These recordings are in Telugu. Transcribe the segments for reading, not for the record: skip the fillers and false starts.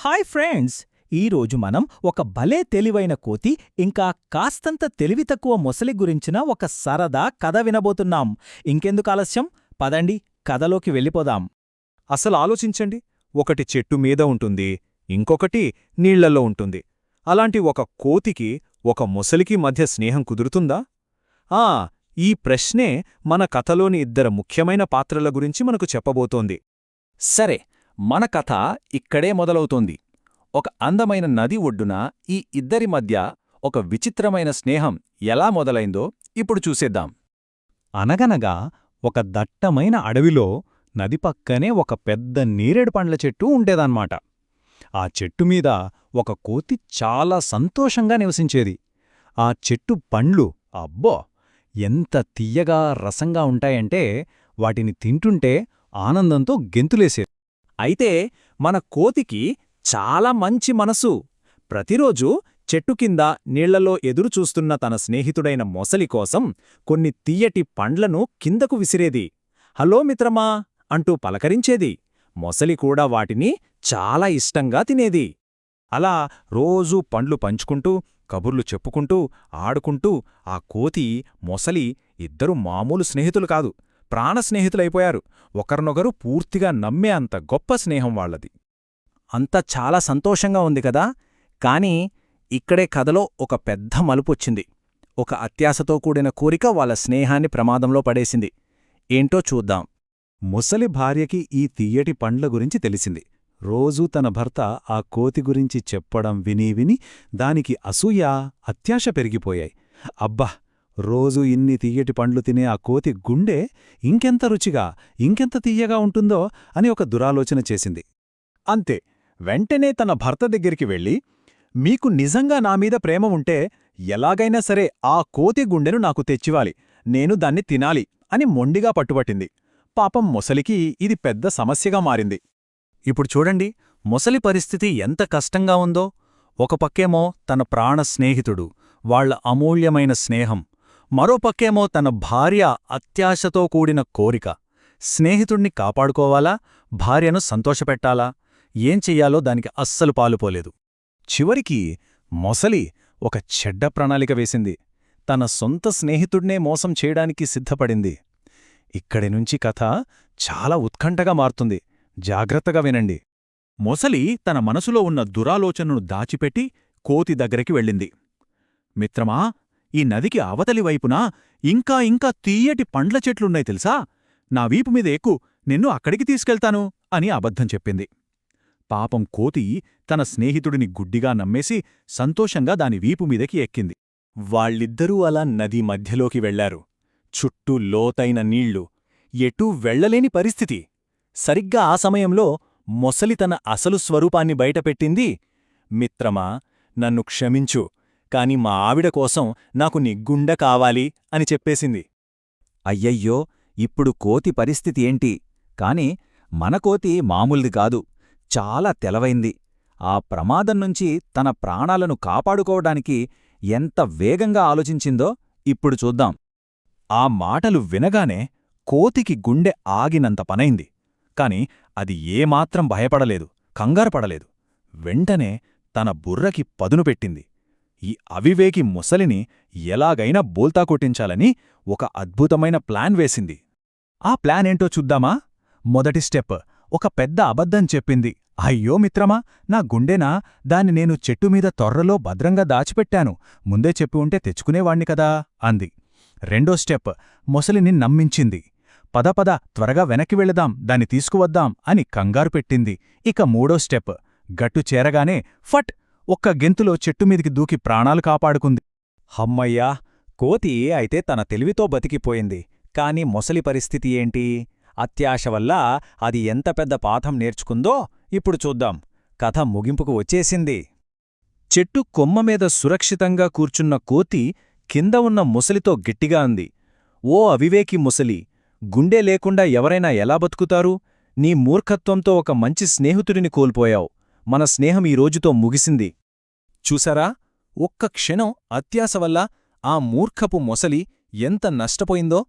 Hi friends! ఈరోజు మనం ఒక భలే తెలివైన కోతి ఇంకా కాస్తంత తెలివి తక్కువ మొసలి గురించిన ఒక సరదా కథ వినబోతున్నాం. ఇంకెందుకు ఆలస్యం, పదండి కథలోకి వెళ్ళిపోదాం. అసలు ఆలోచించండి, ఒకటి చెట్టు మీద ఉంటుంది, ఇంకొకటి నీళ్లలో ఉంటుంది. అలాంటి ఒక కోతికి ఒక మొసలికి మధ్య స్నేహం కుదురుతుందా? ఈ ప్రశ్నే మన కథలోని ఇద్దరు ముఖ్యమైన పాత్రల గురించి మనకు చెప్పబోతోంది. సరే, మన కథ ఇక్కడే మొదలవుతోంది. ఒక అందమైన నది ఒడ్డున ఈ ఇద్దరి మధ్య ఒక విచిత్రమైన స్నేహం ఎలా మొదలైందో ఇప్పుడు చూసేద్దాం. అనగనగా ఒక దట్టమైన అడవిలో నది పక్కనే ఒక పెద్ద నేరేడు పండ్ల చెట్టు ఉండేదన్మాట. ఆ చెట్టుమీద ఒక కోతి చాలా సంతోషంగా నివసించేది. ఆ చెట్టు పండ్లు అబ్బో ఎంత తియ్యగా రసంగా ఉంటాయంటే వాటిని తింటుంటే ఆనందంతో గెంతులేసేది. అయితే మన కోతికి చాలా మంచి మనసు. ప్రతిరోజూ చెట్టు కింద నీళ్లలో ఎదురుచూస్తున్న తన స్నేహితుడైన మొసలి కోసం కొన్ని తియ్యటి పండ్లను కిందకు విసిరేది. హలో మిత్రమా అంటూ పలకరించేది. మొసలి కూడా వాటిని చాలా ఇష్టంగా తినేది. అలా రోజూ పండ్లు పంచుకుంటూ, కబుర్లు చెప్పుకుంటూ, ఆడుకుంటూ ఆ కోతి, మొసలి ఇద్దరూ మామూలు స్నేహితులు కాదు, ప్రాణ స్నేహితులైపోయారు. ఒకరినొకరు పూర్తిగా నమ్మే అంత గొప్ప స్నేహం వాళ్లది. అంతా చాలా సంతోషంగా ఉంది కదా. కాని ఇక్కడే కథలో ఒక పెద్ద మలుపొచ్చింది. ఒక అత్యాశతో కూడిన కోరిక వాళ్ళ స్నేహాన్ని ప్రమాదంలో పడేసింది. ఏంటో చూద్దాం. ముసలి భార్యకి ఈ తియ్యటి పండ్ల గురించి తెలిసింది. రోజూ తన భర్త ఆ కోతి గురించి చెప్పడం విని విని దానికి అసూయ, అత్యాశ పెరిగిపోయాయి. అబ్బా, రోజూ ఇన్ని తియ్యటి పండ్లు తినే ఆ కోతి గుండె ఇంకెంత రుచిగా, ఇంకెంత తియ్యగా ఉంటుందో అని ఒక దురాలోచన చేసింది. అంతే, వెంటనే తన భర్త దగ్గరికి వెళ్ళి, మీకు నిజంగా నామీద ప్రేమ ఉంటే ఎలాగైనా సరే ఆ కోతి గుండెను నాకు తెచ్చివాలి, నేను దాన్ని తినాలి అని మొండిగా పట్టుబట్టింది. పాపం మొసలికి ఇది పెద్ద సమస్యగా మారింది. ఇప్పుడు చూడండి, మొసలి పరిస్థితి ఎంత కష్టంగా ఉందో. ఒక పక్కేమో తన ప్రాణ స్నేహితుడు, వాళ్ల అమూల్యమైన స్నేహం, మరో పక్కేమో తన భార్య అత్యాశతో కూడిన కోరిక. స్నేహితుణ్ణి కాపాడుకోవాలా, భార్యను సంతోషపెట్టాలా, ఏం చెయ్యాలో దానికి అస్సలు పాలుపోలేదు. చివరికి మొసలి ఒక చెడ్డ ప్రణాళిక వేసింది. తన సొంత స్నేహితుడ్నే మోసం చేయడానికి సిద్ధపడింది. ఇక్కడినుంచి కథ చాలా ఉత్కంఠగా మారుతుంది. జాగ్రత్తగా వినండి. మొసలి తన మనసులో ఉన్న దురాలోచనను దాచిపెట్టి కోతి దగ్గరికి వెళ్ళింది. మిత్రమా, ఈ నదికి అవతలి వైపున ఇంకా ఇంకా తీయటి పండ్ల చెట్లున్నాయి తెలుసా? నా వీపు మీద ఎక్కు, నిన్ను అక్కడికి తీసుకెళ్తాను అని అబద్ధం చెప్పింది. పాపం కోతి తన స్నేహితుడిని గుడ్డిగా నమ్మేసి సంతోషంగా దాని వీపుమీదకి ఎక్కింది. వాళ్ళిద్దరూ అలా నది మధ్యలోకి వెళ్లారు. చుట్టూ లోతైన నీళ్లు, ఎటూ వెళ్లలేని పరిస్థితి. సరిగ్గా ఆ సమయంలో మొసలి తన అసలు స్వరూపాన్ని బయటపెట్టింది. మిత్రమా, నన్ను క్షమించు, కాని మా ఆవిడ కోసం నాకు నీ గుండె కావాలి అని చెప్పేసింది. అయ్యయ్యో, ఇప్పుడు కోతి పరిస్థితి ఏంటి? కాని మన కోతి మామూలుది కాదు, చాలా తెలవైంది. ఆ ప్రమాదం నుంచి తన ప్రాణాలను కాపాడుకోవడానికి ఎంత వేగంగా ఆలోచించిందో ఇప్పుడు చూద్దాం. ఆ మాటలు వినగానే కోతికి గుండె ఆగినంత పనైంది. కాని అది ఏమాత్రం భయపడలేదు, కంగారుపడలేదు. వెంటనే తన బుర్రకి పదును పెట్టింది. ఈ అవివేకి ముసలిని ఎలాగైనా బోల్తా కొట్టించాలని ఒక అద్భుతమైన ప్లాన్ వేసింది. ఆ ప్లానేంటో చూద్దామా? మొదటి స్టెప్, ఒక పెద్ద అబద్ధం చెప్పింది. అయ్యో మిత్రమా, నా గుండెనా, దాన్ని నేను చెట్టుమీద తొర్రలో భద్రంగా దాచిపెట్టాను, ముందే చెప్పి ఉంటే తెచ్చుకునేవాణ్ణి కదా అంది. రెండో స్టెప్, మొసలిని నమ్మించింది. పద పద, త్వరగా వెనక్కి వెళదాం, దాన్ని తీసుకువద్దాం అని కంగారు పెట్టింది. ఇక మూడో స్టెప్, గట్టు చేరగానే ఫట్ ఒక్క గెంతులో చెట్టుమీదికి దూకి ప్రాణాలు కాపాడుకుంది. హమ్మయ్యా, కోతి అయితే తన తెలివితో బతికిపోయింది. కాని మొసలి పరిస్థితి ఏంటి? అత్యాశ వల్ల అది ఎంత పెద్ద పాఠం నేర్చుకుందో ఇప్పుడు చూద్దాం. కథ ముగింపుకు వచ్చేసింది. చెట్టు కొమ్మమీద సురక్షితంగా కూర్చున్న కోతి కింద ఉన్న ముసలితో గట్టిగా అంది. ఓ అవివేకి ముసలి, గుండె లేకుండా ఎవరైనా ఎలా బతుకుతారు? నీ మూర్ఖత్వంతో ఒక మంచి స్నేహితుడిని కోల్పోయావు. మన స్నేహం ఈ రోజుతో ముగిసింది. చూసారా, ఒక్క క్షణం అత్యాశ వల్ల ఆ మూర్ఖపు మొసలి ఎంత నష్టపోయిందో.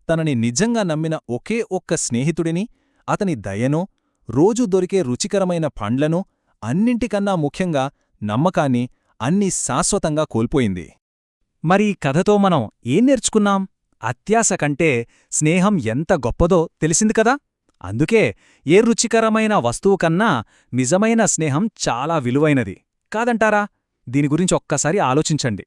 తనని నిజంగా నమ్మిన ఒకే ఒక్క స్నేహితుడిని, అతని దయనో, రోజూ దొరికే రుచికరమైన పండ్లను, అన్నింటికన్నా ముఖ్యంగా నమ్మకాన్ని అన్నీ శాశ్వతంగా కోల్పోయింది. మరి ఈ కథతో మనం ఏం నేర్చుకున్నాం? అత్యాశ కంటే స్నేహం ఎంత గొప్పదో తెలిసింది కదా. అందుకే ఏ రుచికరమైన వస్తువు కన్నా నిజమైన స్నేహం చాలా విలువైనది కాదంటారా? దీని గురించి ఒక్కసారి ఆలోచించండి.